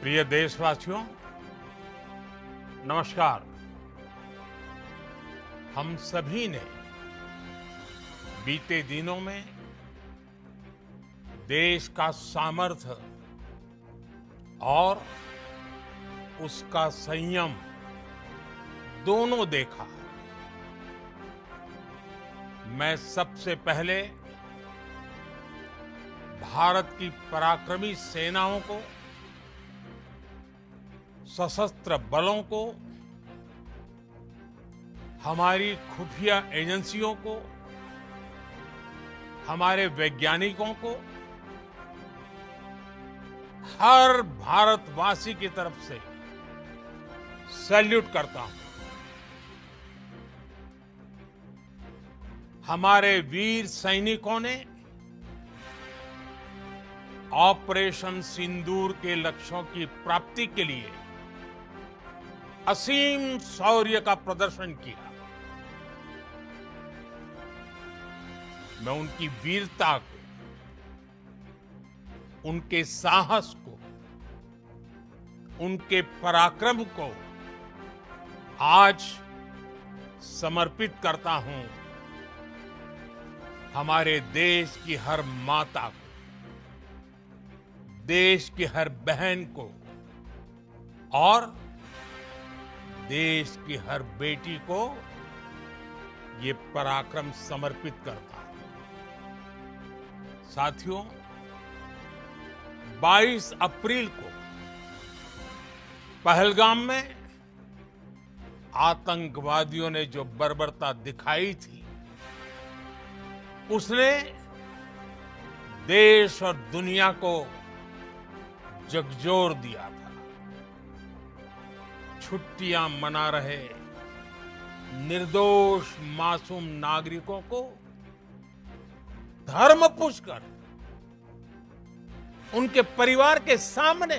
प्रिय देशवासियों, नमस्कार। हम सभी ने बीते दिनों में देश का सामर्थ्य और उसका संयम दोनों देखा है। मैं सबसे पहले भारत की पराक्रमी सेनाओं को, सशस्त्र बलों को, हमारी खुफिया एजेंसियों को, हमारे वैज्ञानिकों को, हर भारतवासी की तरफ से सैल्यूट करता हूं। हमारे वीर सैनिकों ने ऑपरेशन सिंदूर के लक्ष्यों की प्राप्ति के लिए असीम शौर्य का प्रदर्शन किया। मैं उनकी वीरता को, उनके साहस को, उनके पराक्रम को आज समर्पित करता हूं हमारे देश की हर माता को, देश की हर बहन को और देश की हर बेटी को ये पराक्रम समर्पित करता हूं। साथियों, 22 अप्रैल को पहलगाम में आतंकवादियों ने जो बर्बरता दिखाई थी, उसने देश और दुनिया को झकझोर दिया था। छुट्टियां मना रहे निर्दोष मासूम नागरिकों को धर्म पूछकर उनके परिवार के सामने,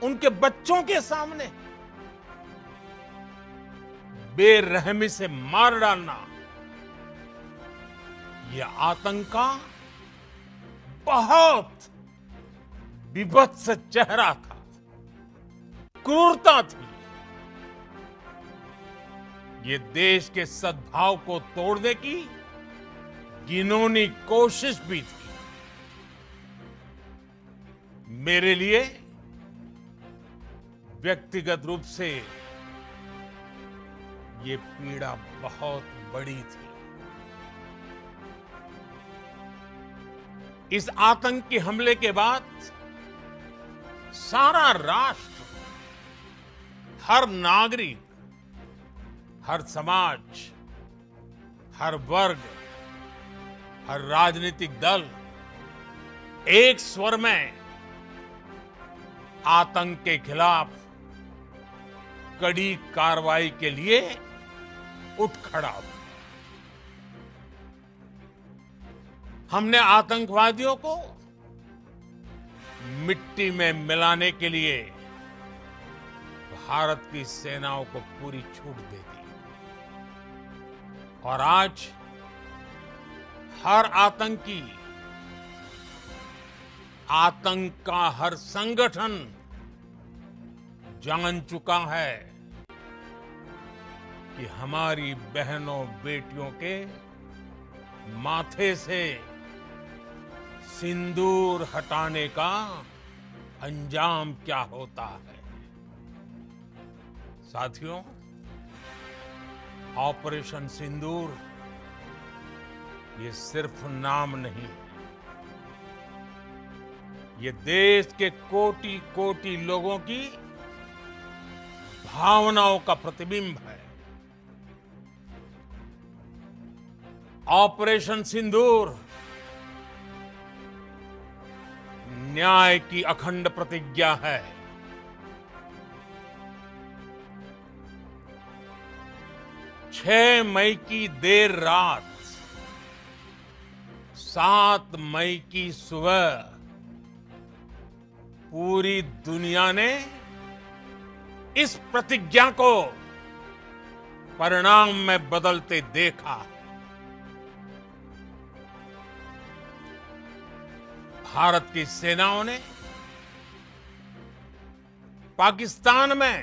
उनके बच्चों के सामने बेरहमी से मार डालना, यह आतंक का बहुत विभत्स चेहरा था, क्रूरता थी। ये देश के सद्भाव को तोड़ने की घिनौनी कोशिश भी थी। मेरे लिए व्यक्तिगत रूप से ये पीड़ा बहुत बड़ी थी। इस आतंकी हमले के बाद सारा राष्ट्र, हर नागरिक, हर समाज, हर वर्ग, हर राजनीतिक दल एक स्वर में आतंक के खिलाफ कड़ी कार्रवाई के लिए उठ खड़ा हुआ। हमने आतंकवादियों को मिट्टी में मिलाने के लिए भारत की सेनाओं को पूरी छूट दे दी और आज हर आतंकी, आतंक का हर संगठन जान चुका है कि हमारी बहनों बेटियों के माथे से सिंदूर हटाने का अंजाम क्या होता है। साथियों, ऑपरेशन सिंदूर ये सिर्फ नाम नहीं है, ये देश के कोटि कोटि लोगों की भावनाओं का प्रतिबिंब है। ऑपरेशन सिंदूर न्याय की अखंड प्रतिज्ञा है। 6 मई की देर रात, 7 मई की सुबह पूरी दुनिया ने इस प्रतिज्ञा को परिणाम में बदलते देखा। भारत की सेनाओं ने पाकिस्तान में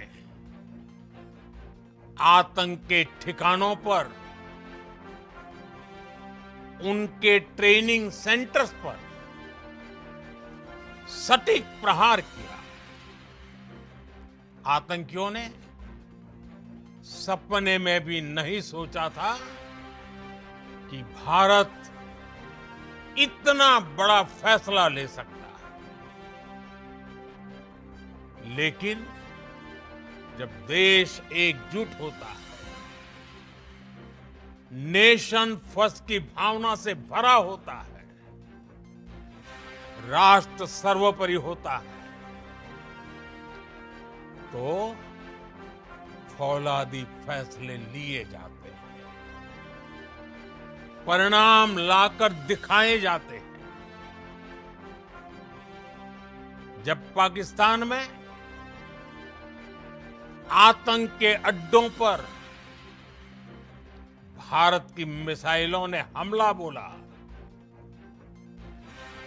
आतंक के ठिकानों पर, उनके ट्रेनिंग सेंटर्स पर सटीक प्रहार किया। आतंकियों ने सपने में भी नहीं सोचा था कि भारत इतना बड़ा फैसला ले सकता है। लेकिन जब देश एकजुट होता है, नेशन फर्स्ट की भावना से भरा होता है, राष्ट्र सर्वोपरि होता है, तो फौलादी फैसले लिए जाते हैं, परिणाम लाकर दिखाए जाते हैं। जब पाकिस्तान में आतंक के अड्डों पर भारत की मिसाइलों ने हमला बोला,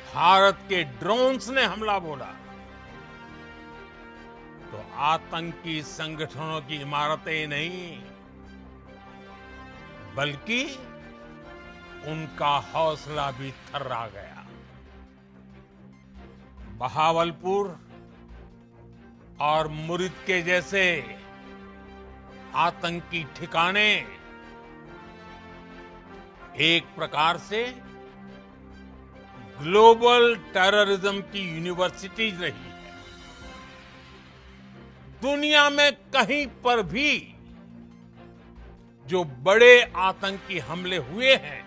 भारत के ड्रोन्स ने हमला बोला, तो आतंकी संगठनों की इमारतें नहीं, बल्कि उनका हौसला भी थर्रा गया। बहावलपुर और मुरिद के जैसे आतंकी ठिकाने एक प्रकार से ग्लोबल टेररिज्म की यूनिवर्सिटीज रही है। दुनिया में कहीं पर भी जो बड़े आतंकी हमले हुए हैं,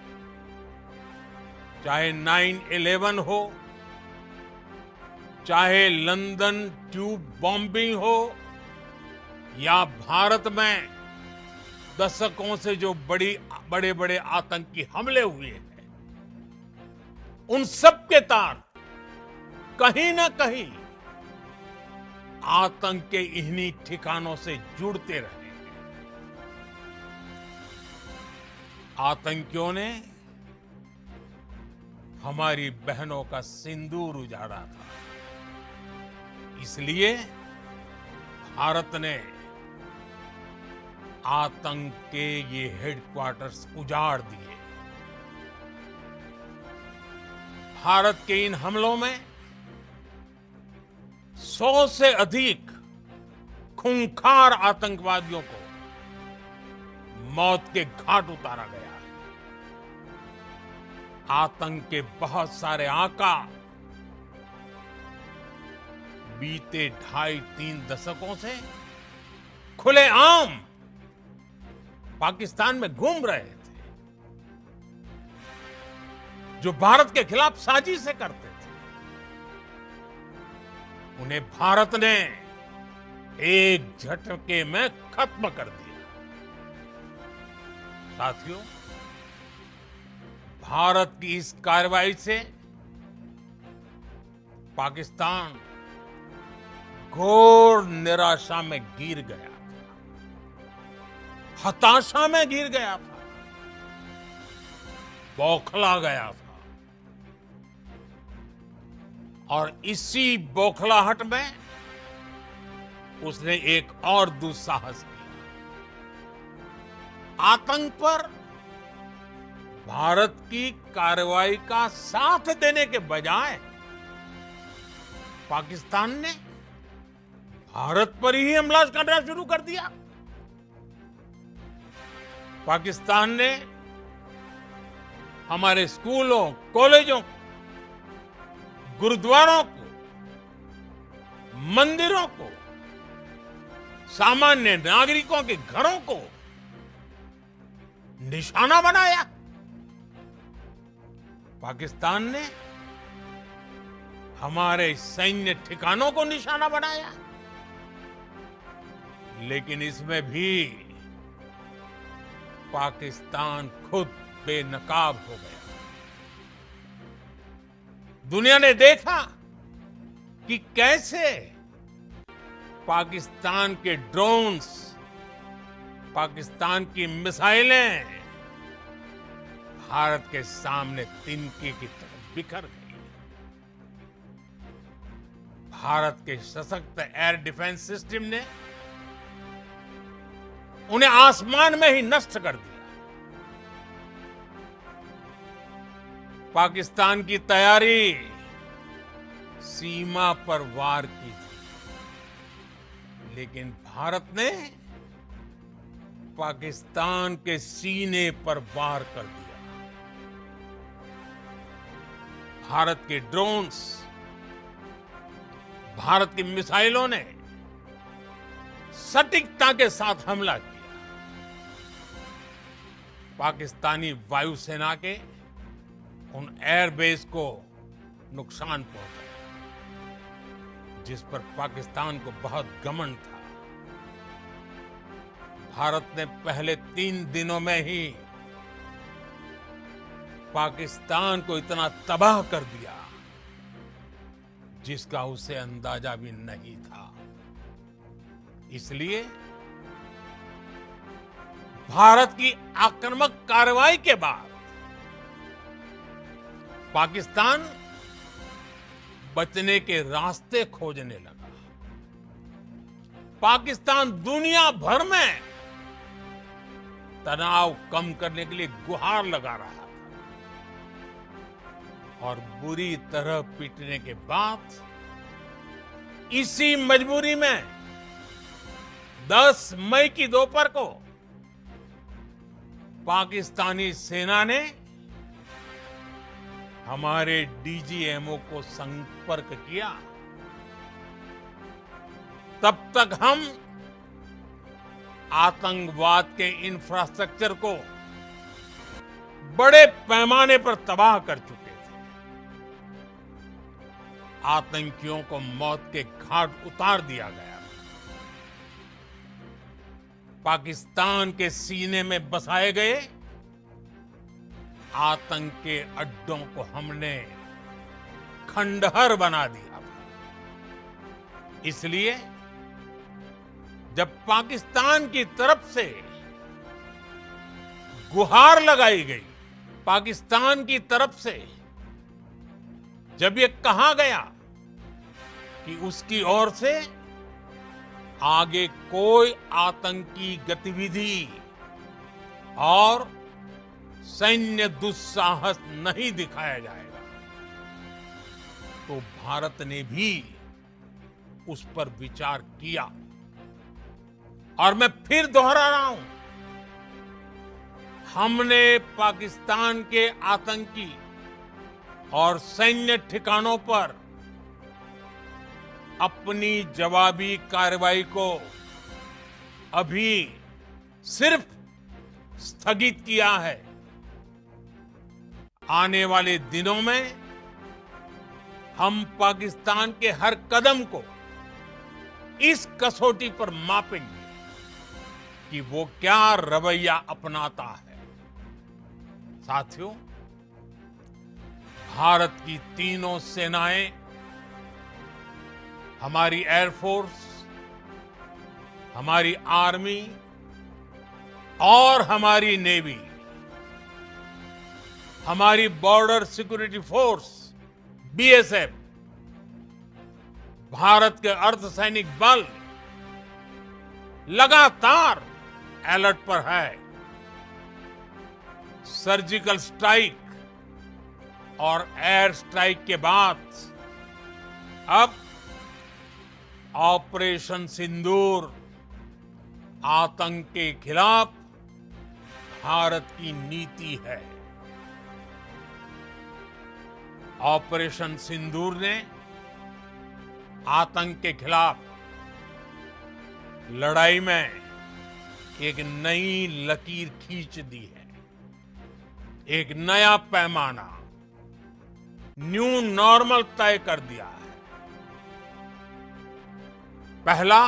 चाहे 9/11 हो, चाहे लंदन ट्यूब बॉम्बिंग हो, या भारत में दशकों से जो बड़े बड़े आतंकी हमले हुए हैं, उन सब के तार कहीं ना कहीं आतंक के इन्हीं ठिकानों से जुड़ते रहे हैं। आतंकियों ने हमारी बहनों का सिंदूर उजाड़ा था, इसलिए भारत ने आतंक के ये हेडक्वार्टर्स उजाड़ दिए। भारत के इन हमलों में 100 से अधिक खूंखार आतंकवादियों को मौत के घाट उतारा गया है। आतंक के बहुत सारे आका बीते 2.5-3 दशकों से खुलेआम पाकिस्तान में घूम रहे थे, जो भारत के खिलाफ साजिशें करते थे। उन्हें भारत ने एक झटके में खत्म कर दिया। साथियों, भारत की इस कार्रवाई से पाकिस्तान घोर निराशा में गिर गया था, हताशा में गिर गया था, बौखला गया था। और इसी बौखलाहट में उसने एक और दुस्साहस किया। आतंक पर भारत की कार्रवाई का साथ देने के बजाय पाकिस्तान ने भारत पर ही हमला करना शुरू कर दिया। पाकिस्तान ने हमारे स्कूलों, कॉलेजों, गुरुद्वारों को, मंदिरों को, सामान्य नागरिकों के घरों को निशाना बनाया। पाकिस्तान ने हमारे सैन्य ठिकानों को निशाना बनाया। लेकिन इसमें भी पाकिस्तान खुद बेनकाब हो गया। दुनिया ने देखा कि कैसे पाकिस्तान के ड्रोन्स, पाकिस्तान की मिसाइलें भारत के सामने तिनके की तरह बिखर गई। भारत के सशक्त एयर डिफेंस सिस्टम ने उन्हें आसमान में ही नष्ट कर दिया। पाकिस्तान की तैयारी सीमा पर वार की थी, लेकिन भारत ने पाकिस्तान के सीने पर वार कर दिया। भारत के ड्रोन्स, भारत की मिसाइलों ने सटीकता के साथ हमला किया। पाकिस्तानी वायुसेना के उन एयरबेस को नुकसान पहुंचा, जिस पर पाकिस्तान को बहुत घमंड था। भारत ने पहले 3 दिनों में ही पाकिस्तान को इतना तबाह कर दिया जिसका उसे अंदाजा भी नहीं था। इसलिए भारत की आक्रामक कार्रवाई के बाद पाकिस्तान बचने के रास्ते खोजने लगा। पाकिस्तान दुनिया भर में तनाव कम करने के लिए गुहार लगा रहा था, और बुरी तरह पीटने के बाद इसी मजबूरी में 10 मई की दोपहर को पाकिस्तानी सेना ने हमारे डीजीएमओ को संपर्क किया। तब तक हम आतंकवाद के इंफ्रास्ट्रक्चर को बड़े पैमाने पर तबाह कर चुके थे। आतंकियों को मौत के घाट उतार दिया गया। पाकिस्तान के सीने में बसाए गए आतंक के अड्डों को हमने खंडहर बना दिया था। इसलिए जब पाकिस्तान की तरफ से गुहार लगाई गई, पाकिस्तान की तरफ से जब ये कहा गया कि उसकी ओर से आगे कोई आतंकी गतिविधि और सैन्य दुस्साहस नहीं दिखाया जाएगा, तो भारत ने भी उस पर विचार किया। और मैं फिर दोहरा रहा हूं, हमने पाकिस्तान के आतंकी और सैन्य ठिकानों पर अपनी जवाबी कार्रवाई को अभी सिर्फ स्थगित किया है। आने वाले दिनों में हम पाकिस्तान के हर कदम को इस कसौटी पर मापेंगे कि वो क्या रवैया अपनाता है। साथियों, भारत की तीनों सेनाएं, हमारी एयरफोर्स, हमारी आर्मी और हमारी नेवी, हमारी border security force BSF, Bharat के अर्धसैनिक बल लगातार अलर्ट पर है। सर्जिकल स्ट्राइक और एयर स्ट्राइक के बाद अब ऑपरेशन सिंदूर आतंक के खिलाफ भारत की नीति है। ऑपरेशन सिंदूर ने आतंक के खिलाफ लड़ाई में एक नई लकीर खींच दी है। एक नया पैमाना, न्यू नॉर्मल तय कर दिया है। पहला,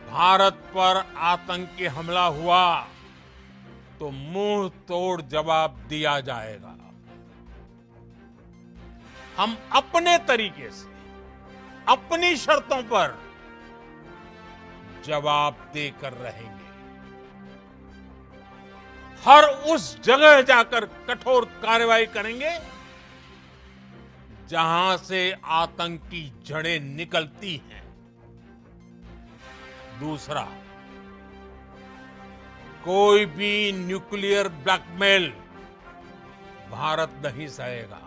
भारत पर आतंकी हमला हुआ तो मुंह तोड़ जवाब दिया जाएगा। हम अपने तरीके से, अपनी शर्तों पर जवाब देकर रहेंगे। हर उस जगह जाकर कठोर कार्रवाई करेंगे जहां से आतंक की जड़ें निकलती हैं। दूसरा, कोई भी न्यूक्लियर ब्लैकमेल भारत नहीं सहेगा।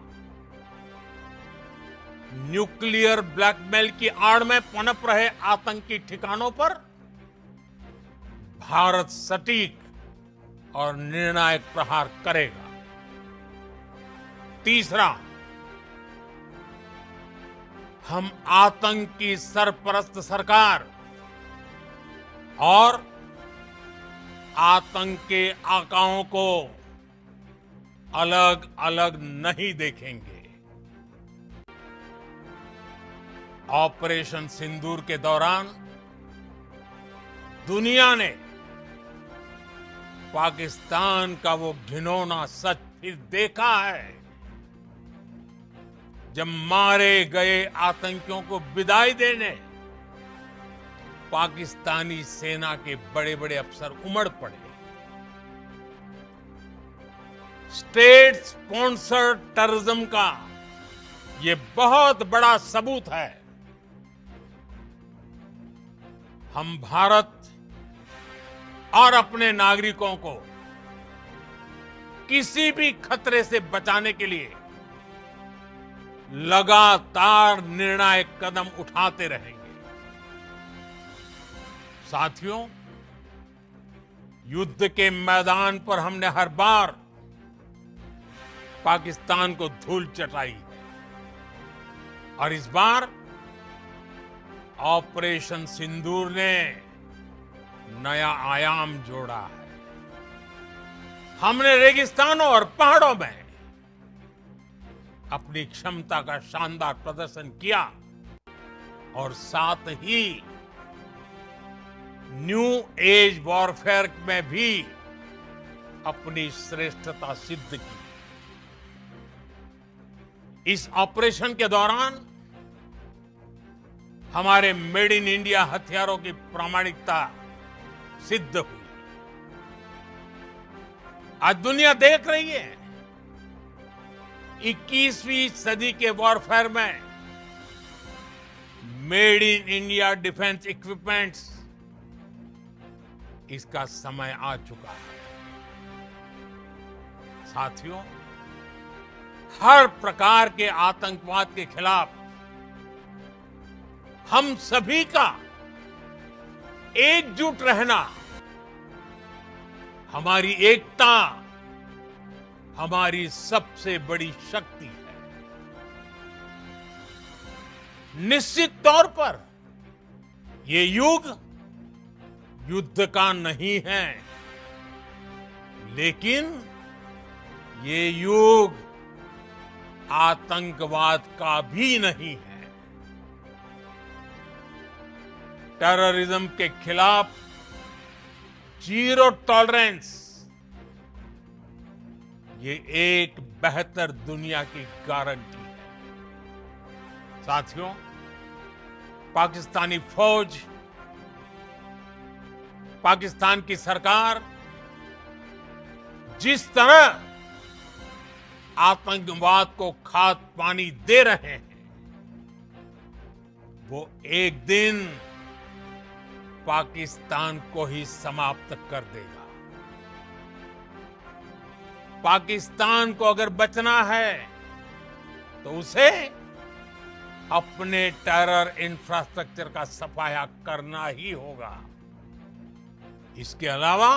न्यूक्लियर ब्लैकमेल की आड़ में पनप रहे आतंकी ठिकानों पर भारत सटीक और निर्णायक प्रहार करेगा। तीसरा, हम आतंक की सरपरस्त सरकार और आतंक के आकाओं को अलग अलग नहीं देखेंगे। ऑपरेशन सिंदूर के दौरान दुनिया ने पाकिस्तान का वो घिनौना सच फिर देखा है, जब मारे गए आतंकियों को विदाई देने पाकिस्तानी सेना के बड़े बड़े अफसर उमड़ पड़े। स्टेट स्पॉन्सर्ड टेररिज्म का ये बहुत बड़ा सबूत है। हम भारत और अपने नागरिकों को किसी भी खतरे से बचाने के लिए लगातार निर्णायक कदम उठाते रहेंगे। साथियों, युद्ध के मैदान पर हमने हर बार पाकिस्तान को धूल चटाई है और इस बार ऑपरेशन सिंदूर ने नया आयाम जोड़ा है। हमने रेगिस्तानों और पहाड़ों में अपनी क्षमता का शानदार प्रदर्शन किया और साथ ही न्यू एज वॉरफेयर में भी अपनी श्रेष्ठता सिद्ध की। इस ऑपरेशन के दौरान हमारे मेड इन इंडिया हथियारों की प्रामाणिकता सिद्ध हुई। आज दुनिया देख रही है 21वीं सदी के वॉरफेयर में made in India defence equipments, इसका समय आ चुका है। साथियों, हर प्रकार के आतंकवाद के खिलाफ हम सभी का एकजुट रहना, हमारी एकता हमारी सबसे बड़ी शक्ति है। निश्चित तौर पर ये युग युद्ध का नहीं है, लेकिन ये युग आतंकवाद का भी नहीं है। टेररिज्म के खिलाफ जीरो टॉलरेंस, ये एक बेहतर दुनिया की गारंटी है। साथियों, पाकिस्तानी फौज, पाकिस्तान की सरकार जिस तरह आतंकवाद को खाद पानी दे रहे हैं, वो एक दिन पाकिस्तान को ही समाप्त कर देगा। पाकिस्तान को अगर बचना है तो उसे अपने टेरर इंफ्रास्ट्रक्चर का सफाया करना ही होगा। इसके अलावा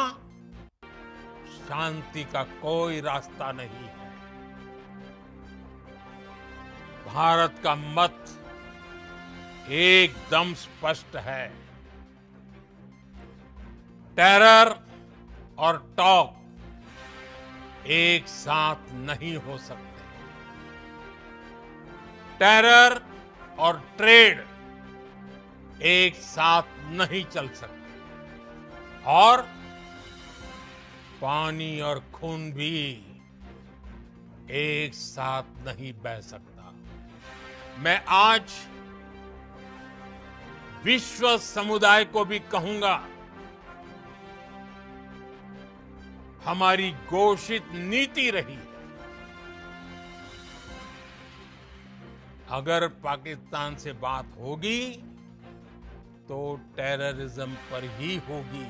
शांति का कोई रास्ता नहीं है। भारत का मत एकदम स्पष्ट है। टेरर और टॉक एक साथ नहीं हो सकते। टेरर और ट्रेड एक साथ नहीं चल सकते और पानी और खून भी एक साथ नहीं बह सकता। मैं आज विश्व समुदाय को भी कहूंगा, हमारी घोषित नीति रही है अगर पाकिस्तान से बात होगी तो टेररिज्म पर ही होगी।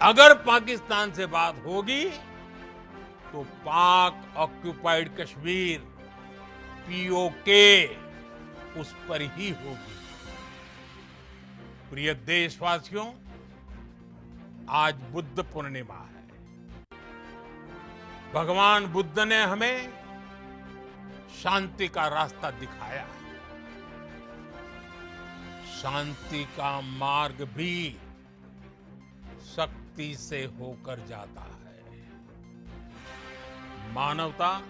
अगर पाकिस्तान से बात होगी तो पाक ऑक्युपाइड कश्मीर पीओके उस पर ही होगी। प्रिय देशवासियों, आज बुद्ध पूर्णिमा है। भगवान बुद्ध ने हमें शांति का रास्ता दिखाया है। शांति का मार्ग भी शक्ति से होकर जाता है। मानवता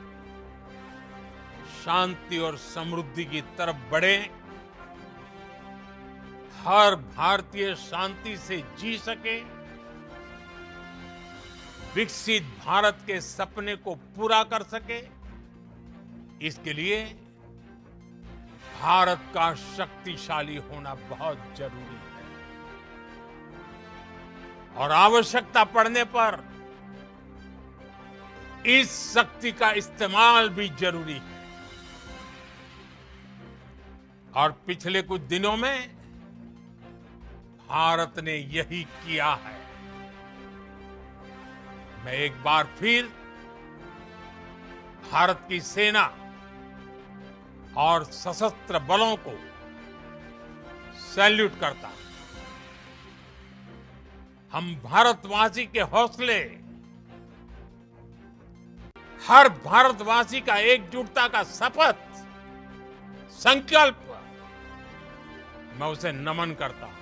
शांति और समृद्धि की तरफ बढ़े, हर भारतीय शांति से जी सके, विकसित भारत के सपने को पूरा कर सके, इसके लिए भारत का शक्तिशाली होना बहुत जरूरी है। और आवश्यकता पड़ने पर इस शक्ति का इस्तेमाल भी जरूरी है। और पिछले कुछ दिनों में भारत ने यही किया है। मैं एक बार फिर भारत की सेना और सशस्त्र बलों को सैल्यूट करता हूं। हम भारतवासी के हौसले, हर भारतवासी का एकजुटता का शपथ, संकल्प, मैं उसे नमन करता हूं।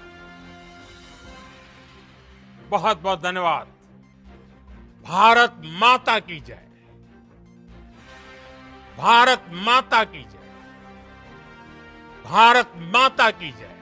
बहुत बहुत धन्यवाद। भारत माता की जय। भारत माता की जय। भारत माता की जय।